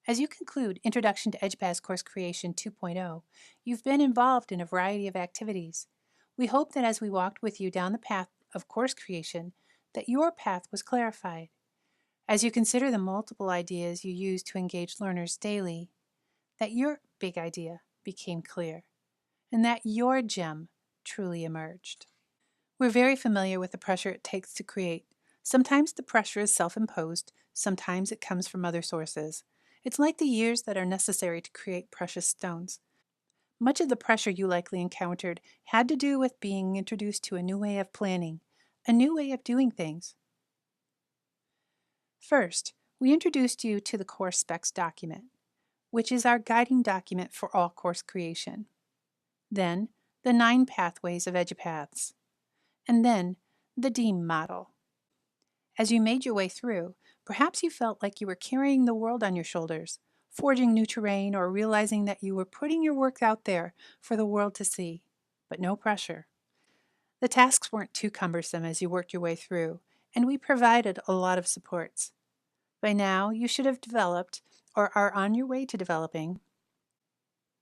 As you conclude Introduction to EduPaths Course Creation 2.0, you've been involved in a variety of activities. We hope that as we walked with you down the path of course creation, that your path was clarified. As you consider the multiple ideas you use to engage learners daily, that your big idea became clear, and that your gem truly emerged. We're very familiar with the pressure it takes to create. Sometimes the pressure is self-imposed, sometimes it comes from other sources. It's like the years that are necessary to create precious stones. Much of the pressure you likely encountered had to do with being introduced to a new way of planning, a new way of doing things. First, we introduced you to the course specs document, which is our guiding document for all course creation. Then, the 9 pathways of EduPaths. And then, the DEEM model. As you made your way through, perhaps you felt like you were carrying the world on your shoulders, forging new terrain, or realizing that you were putting your work out there for the world to see, but no pressure. The tasks weren't too cumbersome as you worked your way through, and we provided a lot of supports. By now, you should have developed, or are on your way to developing,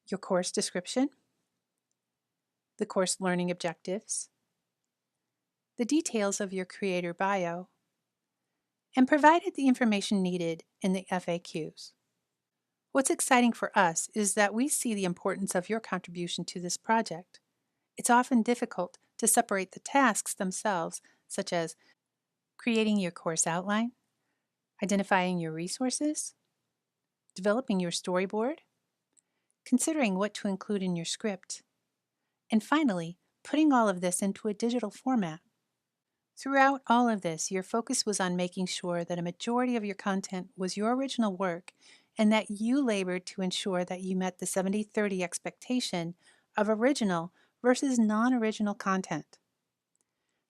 your course description, the course learning objectives, the details of your creator bio, and provided the information needed in the FAQs. What's exciting for us is that we see the importance of your contribution to this project. It's often difficult to separate the tasks themselves, such as creating your course outline, identifying your resources, developing your storyboard, considering what to include in your script, and finally, putting all of this into a digital format. Throughout all of this, your focus was on making sure that a majority of your content was your original work and that you labored to ensure that you met the 70-30 expectation of original versus non-original content.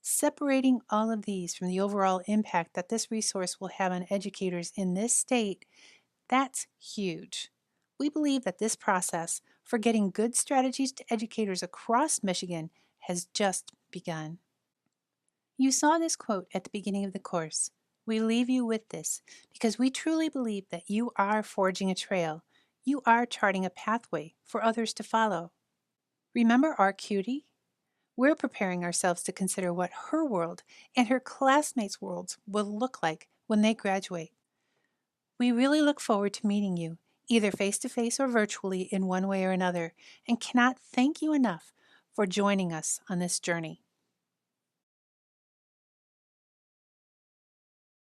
Separating all of these from the overall impact that this resource will have on educators in this state, that's huge. We believe that this process for getting good strategies to educators across Michigan has just begun. You saw this quote at the beginning of the course. We leave you with this because we truly believe that you are forging a trail. You are charting a pathway for others to follow. Remember our cutie? We're preparing ourselves to consider what her world and her classmates' worlds will look like when they graduate. We really look forward to meeting you, either face-to-face or virtually in one way or another, and cannot thank you enough for joining us on this journey.